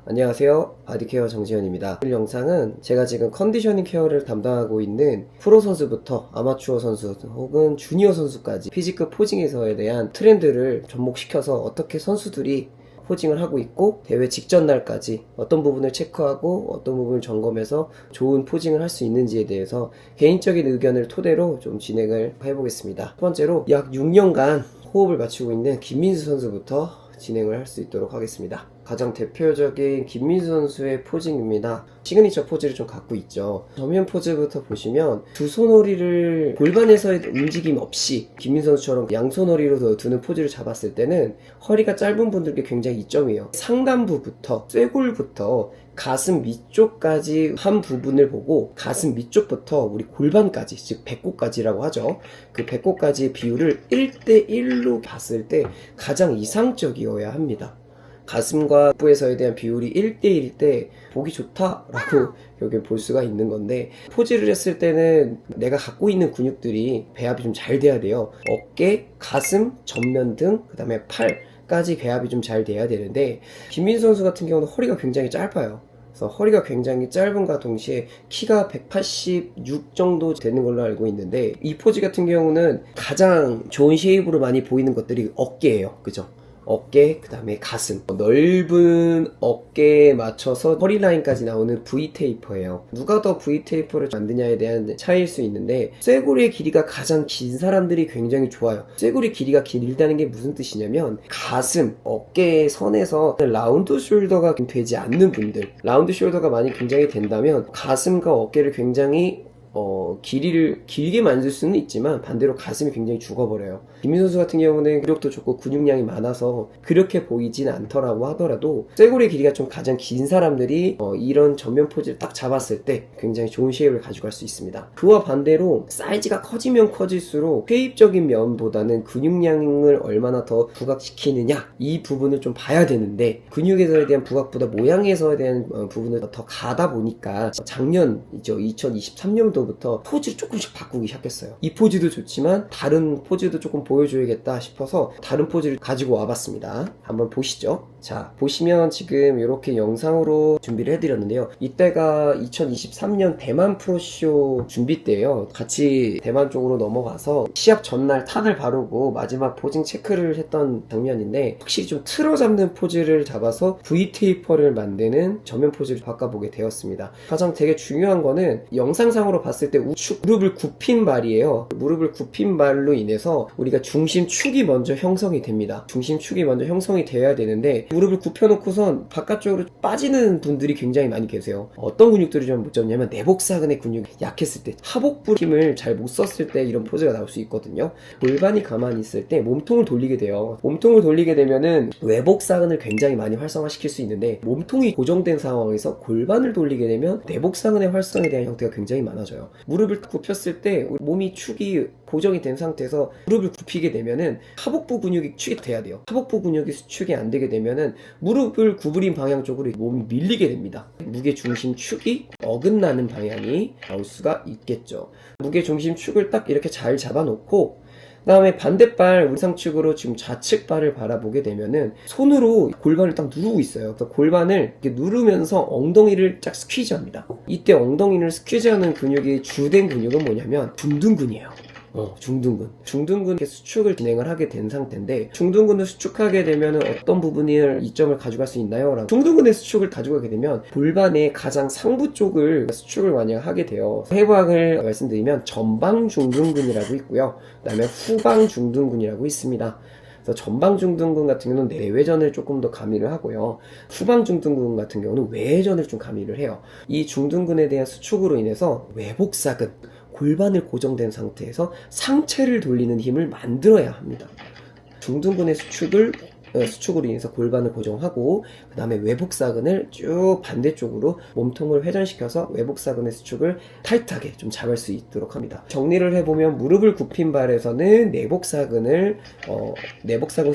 안녕하세요. 바디케어 정지현입니다. 오늘 영상은 제가 지금 컨디셔닝 케어를 담당하고 있는 프로 선수부터 아마추어 선수 혹은 주니어 선수까지 피지크 포징에서에 대한 트렌드를 접목시켜서 어떻게 선수들이 포징을 하고 있고 대회 직전 날까지 어떤 부분을 체크하고 어떤 부분을 점검해서 좋은 포징을 할 수 있는지에 대해서 개인적인 의견을 토대로 좀 진행을 해보겠습니다. 첫 번째로 약 6년간 호흡을 맞추고 있는 김민수 선수부터 진행을 할 수 있도록 하겠습니다. 가장 대표적인 김민수 선수의 포징입니다. 시그니처 포즈를 좀 갖고 있죠. 정면 포즈부터 보시면 두 손허리를 골반에서의 움직임 없이 김민수 선수처럼 양손허리로 두는 포즈를 잡았을 때는 허리가 짧은 분들께 굉장히 이점이에요. 상단부부터 쇄골부터 가슴 밑쪽까지 한 부분을 보고 가슴 밑쪽부터 우리 골반까지, 즉 배꼽까지라고 하죠. 그 배꼽까지의 비율을 1대1로 봤을 때 가장 이상적이어야 합니다. 가슴과 복부에서에 대한 비율이 1대1일 때 보기 좋다라고 여기 볼 수가 있는 건데, 포즈를 했을 때는 내가 갖고 있는 근육들이 배합이 좀 잘 돼야 돼요. 어깨, 가슴, 전면 등, 그 다음에 팔까지 배합이 좀 잘 돼야 되는데, 김민수 선수 같은 경우는 허리가 굉장히 짧아요. 그래서 허리가 굉장히 짧은과 동시에 키가 186 정도 되는 걸로 알고 있는데, 이 포즈 같은 경우는 가장 좋은 쉐입으로 많이 보이는 것들이 어깨예요. 그죠? 어깨, 그 다음에 가슴. 넓은 어깨에 맞춰서 허리 라인까지 나오는 V 테이퍼예요. 누가 더 V 테이퍼를 만드냐에 대한 차이일 수 있는데, 쇄골의 길이가 가장 긴 사람들이 굉장히 좋아요. 쇄골의 길이가 길다는 게 무슨 뜻이냐면, 가슴, 어깨의 선에서 라운드 숄더가 되지 않는 분들, 라운드 숄더가 많이 굉장히 된다면 가슴과 어깨를 굉장히 길이를 길게 만들 수는 있지만 반대로 가슴이 굉장히 죽어버려요. 김민수 선수 같은 경우는 근력도 좋고 근육량이 많아서 그렇게 보이진 않더라고 하더라도, 쇄골의 길이가 좀 가장 긴 사람들이 이런 전면 포즈를 딱 잡았을 때 굉장히 좋은 쉐입을 가져갈 수 있습니다. 그와 반대로 사이즈가 커지면 커질수록 쉐입적인 면보다는 근육량을 얼마나 더 부각시키느냐, 이 부분을 좀 봐야 되는데, 근육에서에 대한 부각보다 모양에서에 대한 부분을 더 가다 보니까 작년이죠, 2023년도 부터 포즈를 조금씩 바꾸기 시작했어요. 이 포즈도 좋지만 다른 포즈도 조금 보여줘야겠다 싶어서 다른 포즈를 가지고 와봤습니다. 한번 보시죠. 자, 보시면 지금 이렇게 영상으로 준비를 해드렸는데요. 이때가 2023년 대만 프로쇼 준비 때예요. 같이 대만 쪽으로 넘어가서 시합 전날 탄을 바르고 마지막 포징 체크를 했던 장면인데, 확실히 좀 틀어 잡는 포즈를 잡아서 V 테이퍼를 만드는 전면 포즈를 바꿔보게 되었습니다. 가장 되게 중요한 거는 영상상으로 봤을 때 우측 무릎을 굽힌 발이에요. 무릎을 굽힌 발로 인해서 우리가 중심축이 먼저 형성이 됩니다. 중심축이 먼저 형성이 돼야 되는데, 무릎을 굽혀놓고선 바깥쪽으로 빠지는 분들이 굉장히 많이 계세요. 어떤 근육들이 좀 못 잡냐면 내복사근의 근육이 약했을 때, 하복부 힘을 잘 못 썼을 때 이런 포즈가 나올 수 있거든요. 골반이 가만히 있을 때 몸통을 돌리게 돼요. 몸통을 돌리게 되면은 외복사근을 굉장히 많이 활성화시킬 수 있는데, 몸통이 고정된 상황에서 골반을 돌리게 되면 내복사근의 활성에 대한 형태가 굉장히 많아져요. 무릎을 굽혔을 때 몸이 축이 고정이 된 상태에서 무릎을 굽히게 되면은 하복부 근육이 수축이 돼야 돼요. 하복부 근육이 수축이 안 되게 되면은 무릎을 구부린 방향 쪽으로 몸이 밀리게 됩니다. 무게 중심 축이 어긋나는 방향이 나올 수가 있겠죠. 무게 중심 축을 딱 이렇게 잘 잡아놓고, 그 다음에 반대발 우상측으로 지금 좌측 발을 바라보게 되면은 손으로 골반을 딱 누르고 있어요. 그래서 골반을 이렇게 누르면서 엉덩이를 쫙 스퀴즈합니다. 이때 엉덩이를 스퀴즈하는 근육이 주된 근육은 뭐냐면 중둔근이에요. 중둔근. 중둔근 수축을 진행을 하게 된 상태인데, 중둔근을 수축하게 되면 어떤 부분을 이점을 가져갈 수 있나요? 중둔근의 수축을 가져가게 되면 골반의 가장 상부 쪽을 수축을 만약 하게 돼요. 해부학을 말씀드리면 전방 중둔근이라고 있고요. 그 다음에 후방 중둔근이라고 있습니다. 그래서 전방 중둔근 같은 경우는 내외전을 조금 더 가미를 하고요. 후방 중둔근 같은 경우는 외전을 좀 가미를 해요. 이 중둔근에 대한 수축으로 인해서 외복사근, 골반을 고정된 상태에서 상체를 돌리는 힘을 만들어야 합니다. 중둔근의 수축으로 인해서 골반을 고정하고, 그 다음에 외복사근을 쭉 반대쪽으로 몸통을 회전시켜서 외복사근의 수축을 타이트하게 좀 잡을 수 있도록 합니다. 정리를 해보면, 무릎을 굽힌 발에서는 내복사근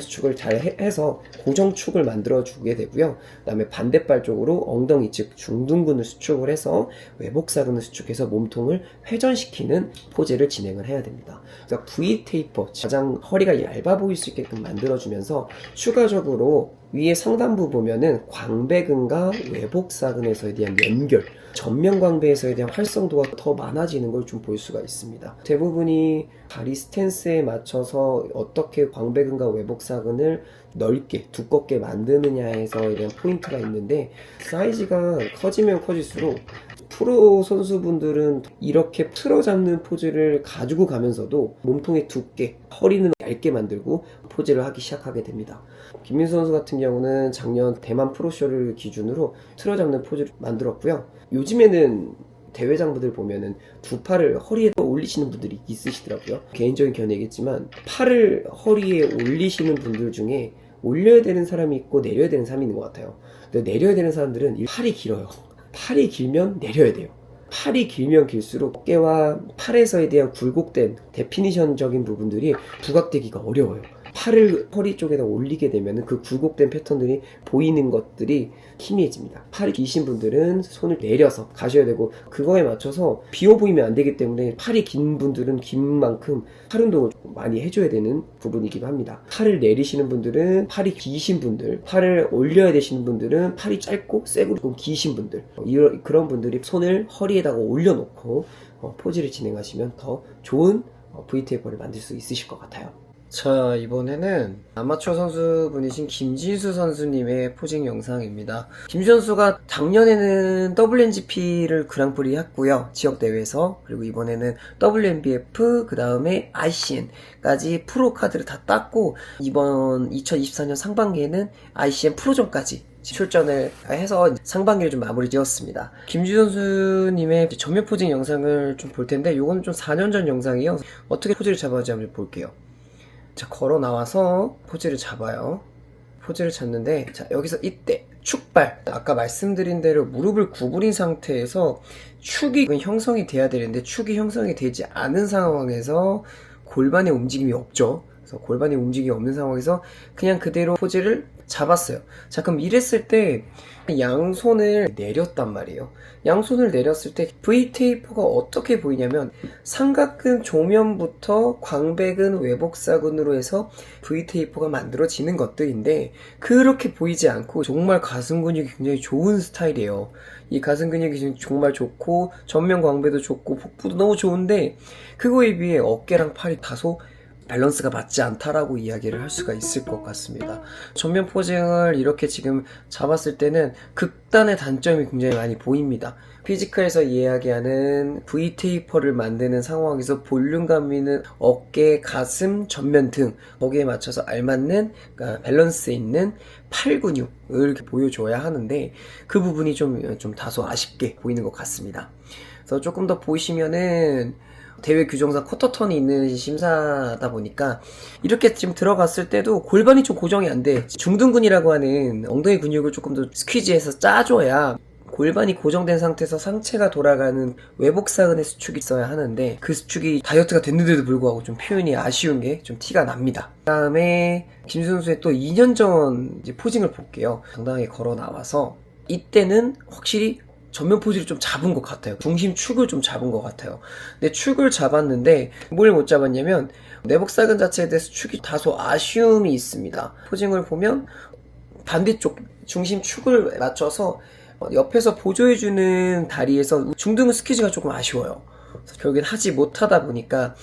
수축을 잘 해서 고정축을 만들어 주게 되고요. 그 다음에 반대발 쪽으로 엉덩이 즉 중둔근을 수축을 해서 외복사근을 수축해서 몸통을 회전시키는 포즈를 진행을 해야 됩니다. 그래서 V 테이퍼, 가장 허리가 얇아 보일 수 있게끔 만들어주면서 축 추가적으로 위에 상단부 보면은 광배근과 외복사근에서에 대한 연결, 전면 광배에서에 대한 활성도가 더 많아지는 걸 좀 볼 수가 있습니다. 대부분이 다리 스탠스에 맞춰서 어떻게 광배근과 외복사근을 넓게 두껍게 만드느냐에서에 대한 포인트가 있는데, 사이즈가 커지면 커질수록 프로 선수분들은 이렇게 틀어잡는 포즈를 가지고 가면서도 몸통의 두께, 허리는 얇게 만들고 포즈를 하기 시작하게 됩니다. 김민수 선수 같은 경우는 작년 대만 프로쇼를 기준으로 틀어잡는 포즈를 만들었고요. 요즘에는 대회장분들 보면은 두 팔을 허리에 올리시는 분들이 있으시더라고요. 개인적인 견해겠지만 팔을 허리에 올리시는 분들 중에 올려야 되는 사람이 있고 내려야 되는 사람이 있는 것 같아요. 근데 내려야 되는 사람들은 팔이 길어요. 팔이 길면 내려야 돼요. 팔이 길면 길수록 어깨와 팔에서에 대한 굴곡된 데피니션적인 부분들이 부각되기가 어려워요. 팔을 허리 쪽에다 올리게 되면 그 굴곡된 패턴들이 보이는 것들이 희미해집니다. 팔이 기신 분들은 손을 내려서 가셔야 되고, 그거에 맞춰서 비어 보이면 안 되기 때문에 팔이 긴 분들은 긴 만큼 팔 운동을 많이 해줘야 되는 부분이기도 합니다. 팔을 내리시는 분들은 팔이 기신 분들, 팔을 올려야 되시는 분들은 팔이 짧고 세고 좀 기신 분들, 그런 분들이 손을 허리에다가 올려놓고 포즈를 진행하시면 더 좋은 VTF를 만들 수 있으실 것 같아요. 자, 이번에는 아마추어 선수분이신 김진수 선수님의 포징 영상입니다. 김진수 선수가 작년에는 WNGP를 그랑프리 했고요, 지역대회에서. 그리고 이번에는 WNBF, 그 다음에 ICN까지 프로 카드를 다 땄고, 이번 2024년 상반기에는 ICN 프로전까지 출전을 해서 상반기를 좀 마무리 지었습니다. 김지수 선수님의 전면 포징 영상을 좀 볼 텐데, 요건 좀 4년 전 영상이에요. 어떻게 포즈를 잡아야지 한번 볼게요. 자, 걸어 나와서 포즈를 잡아요. 포즈를 잡는데, 자, 여기서 이때 축발, 아까 말씀드린 대로 무릎을 구부린 상태에서 축이 형성이 돼야 되는데, 축이 형성이 되지 않은 상황에서 골반의 움직임이 없죠. 그래서 골반의 움직임이 없는 상황에서 그냥 그대로 포즈를 잡았어요. 자, 그럼 이랬을 때 양손을 내렸단 말이에요. 양손을 내렸을 때 V테이퍼가 어떻게 보이냐면, 삼각근 조면부터 광배근, 외복사근으로 해서 V테이퍼가 만들어지는 것들인데, 그렇게 보이지 않고 정말 가슴 근육이 굉장히 좋은 스타일이에요. 이 가슴 근육이 정말 좋고 전면 광배도 좋고 복부도 너무 좋은데, 그거에 비해 어깨랑 팔이 다소 밸런스가 맞지 않다라고 이야기를 할 수가 있을 것 같습니다. 전면 포징을 이렇게 지금 잡았을 때는 극단의 단점이 굉장히 많이 보입니다. 피지컬에서 이야기하는 V테이퍼를 만드는 상황에서 볼륨감 있는 어깨, 가슴, 전면 등 거기에 맞춰서 알맞는, 그러니까 밸런스 있는 팔 근육을 이렇게 보여줘야 하는데, 그 부분이 좀 다소 아쉽게 보이는 것 같습니다. 그래서 조금 더 보시면은 대회 규정상 쿼터턴이 있는 심사다 보니까 이렇게 지금 들어갔을 때도 골반이 좀 고정이 안 돼. 중둔근이라고 하는 엉덩이 근육을 조금 더 스퀴즈해서 짜줘야 골반이 고정된 상태에서 상체가 돌아가는 외복사근의 수축이 있어야 하는데, 그 수축이 다이어트가 됐는데도 불구하고 좀 표현이 아쉬운 게 좀 티가 납니다. 그 다음에 김수 선수의 또 2년 전 이제 포징을 볼게요. 당당하게 걸어 나와서 이때는 확실히 전면 포즈를 좀 잡은 것 같아요. 중심 축을 좀 잡은 것 같아요. 근데 축을 잡았는데 뭘 못 잡았냐면, 내복사근 자체에 대해서 축이 다소 아쉬움이 있습니다. 포징을 보면 반대쪽 중심 축을 맞춰서 옆에서 보조해주는 다리에서 중둔근 스퀴즈가 조금 아쉬워요. 그래서 결국엔 하지 못하다 보니까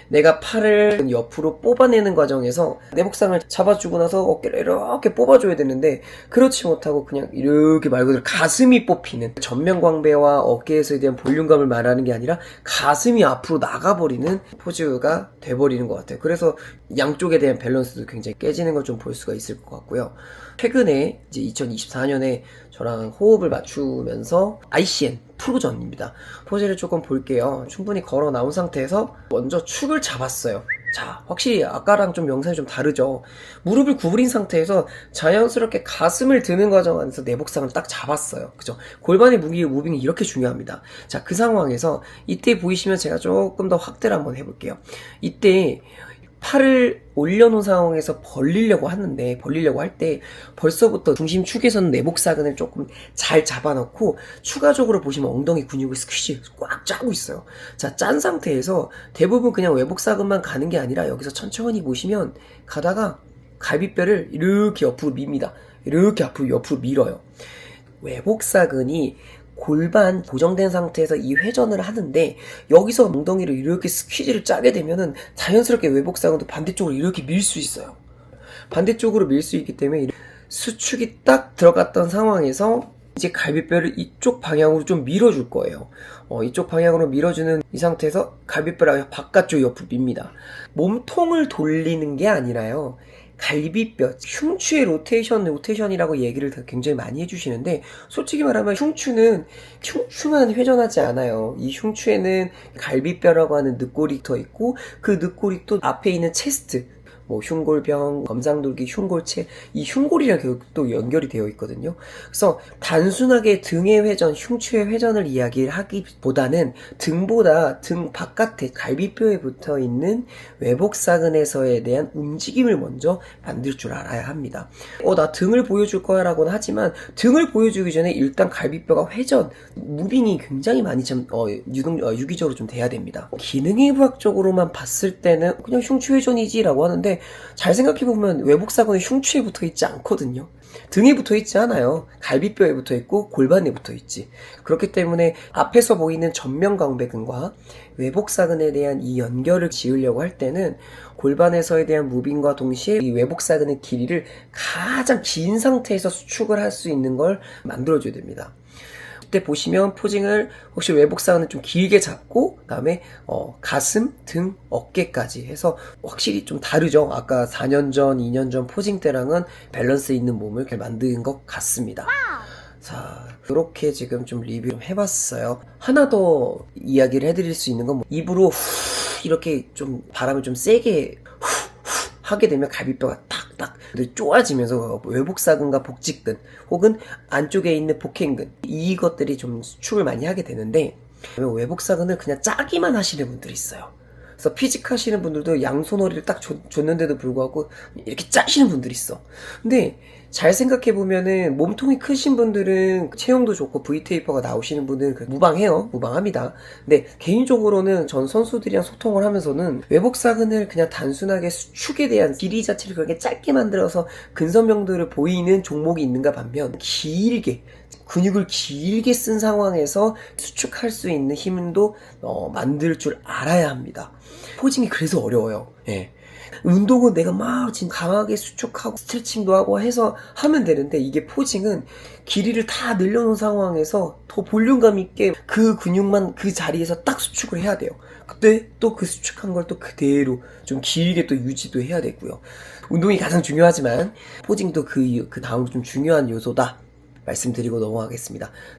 내가 팔을 옆으로 뽑아내는 과정에서 내복상을 잡아주고 나서 어깨를 이렇게 뽑아줘야 되는데, 그렇지 못하고 그냥 이렇게 말 그대로 가슴이 뽑히는, 전면 광배와 어깨에서에 대한 볼륨감을 말하는 게 아니라 가슴이 앞으로 나가버리는 포즈가 돼버리는 것 같아요. 그래서 양쪽에 대한 밸런스도 굉장히 깨지는 걸 좀 볼 수가 있을 것 같고요. 최근에 이제 2024년에 저랑 호흡을 맞추면서 ICN 프로전입니다. 포즈를 조금 볼게요. 충분히 걸어 나온 상태에서 먼저 축을 잡았어요. 자, 확실히 아까랑 좀 영상이 좀 다르죠. 무릎을 구부린 상태에서 자연스럽게 가슴을 드는 과정 안에서 내복상을 딱 잡았어요. 그죠? 골반의 무빙이 이렇게 중요합니다. 자, 그 상황에서 이때 보이시면 제가 조금 더 확대를 한번 해볼게요. 이때 팔을 올려놓은 상황에서 벌리려고 할 때 벌써부터 중심축에서는 내복사근을 조금 잘 잡아놓고 추가적으로 보시면 엉덩이 근육을 스퀴즈 꽉 짜고 있어요. 자, 짠 상태에서 대부분 그냥 외복사근만 가는 게 아니라 여기서 천천히 보시면 가다가 갈비뼈를 이렇게 옆으로 밉니다. 이렇게 옆으로 밀어요. 외복사근이 골반 고정된 상태에서 이 회전을 하는데 여기서 엉덩이를 이렇게 스퀴즈를 짜게 되면은 자연스럽게 외복사근도 반대쪽으로 이렇게 밀 수 있어요. 반대쪽으로 밀 수 있기 때문에 수축이 딱 들어갔던 상황에서 이제 갈비뼈를 이쪽 방향으로 좀 밀어줄 거예요. 이쪽 방향으로 밀어주는 이 상태에서 갈비뼈를 바깥쪽 옆으로 밉니다. 몸통을 돌리는 게 아니라요. 갈비뼈, 흉추의 로테이션이라고 얘기를 굉장히 많이 해주시는데 솔직히 말하면 흉추만 회전하지 않아요. 이 흉추에는 갈비뼈라고 하는 늑골이 더 있고 그 늑골이 또 앞에 있는 체스트, 뭐 흉골병, 검상돌기, 흉골체, 이 흉골이랑 결국 또 연결이 되어 있거든요. 그래서 단순하게 등의 회전, 흉추의 회전을 이야기하기보다는 등보다 등 바깥에 갈비뼈에 붙어 있는 외복사근에서에 대한 움직임을 먼저 만들 줄 알아야 합니다. 나 등을 보여줄 거야 라고는 하지만 등을 보여주기 전에 일단 갈비뼈가 회전, 무빙이 굉장히 많이 유기적으로 좀 돼야 됩니다. 기능의부학적으로만 봤을 때는 그냥 흉추 회전이지 라고 하는데 잘 생각해보면 외복사근은 흉추에 붙어있지 않거든요. 등에 붙어있지 않아요. 갈비뼈에 붙어있고 골반에 붙어있지. 그렇기 때문에 앞에서 보이는 전면광배근과 외복사근에 대한 이 연결을 지으려고 할 때는 골반에서에 대한 무빙과 동시에 이 외복사근의 길이를 가장 긴 상태에서 수축을 할 수 있는 걸 만들어줘야 됩니다. 이때 보시면 포징을 혹시 외복사근을 좀 길게 잡고 그다음에 가슴, 등, 어깨까지 해서 확실히 좀 다르죠. 아까 4년 전, 2년 전 포징 때랑은 밸런스 있는 몸을 만든 것 같습니다. 자, 그렇게 지금 좀 리뷰 좀 해봤어요. 하나 더 이야기를 해드릴 수 있는 건 입으로 후 이렇게 좀 바람을 좀 세게 후 하게 되면 갈비뼈가 탁탁 쪼아지면서 외복사근과 복직근 혹은 안쪽에 있는 복행근 이것들이 좀 수축을 많이 하게 되는데 외복사근을 그냥 짜기만 하시는 분들이 있어요. 그래서 피직 하시는 분들도 양손허리를 딱 줬는데도 불구하고 이렇게 짜시는 분들이 있어. 근데 잘 생각해보면은 몸통이 크신 분들은 체형도 좋고 V테이퍼가 나오시는 분들은 무방해요. 무방합니다. 근데 개인적으로는 전 선수들이랑 소통을 하면서는 외복사근을 그냥 단순하게 수축에 대한 길이 자체를 그렇게 짧게 만들어서 근선명도를 보이는 종목이 있는가 반면 길게 근육을 길게 쓴 상황에서 수축할 수 있는 힘도 만들 줄 알아야 합니다. 포징이 그래서 어려워요. 예. 운동은 내가 막 지금 강하게 수축하고 스트레칭도 하고 해서 하면 되는데 이게 포징은 길이를 다 늘려놓은 상황에서 더 볼륨감 있게 그 근육만 그 자리에서 딱 수축을 해야 돼요. 그때 또 그 수축한 걸 또 그대로 좀 길게 또 유지도 해야 되고요. 운동이 가장 중요하지만 포징도 그 다음 좀 중요한 요소다 말씀드리고 넘어가겠습니다.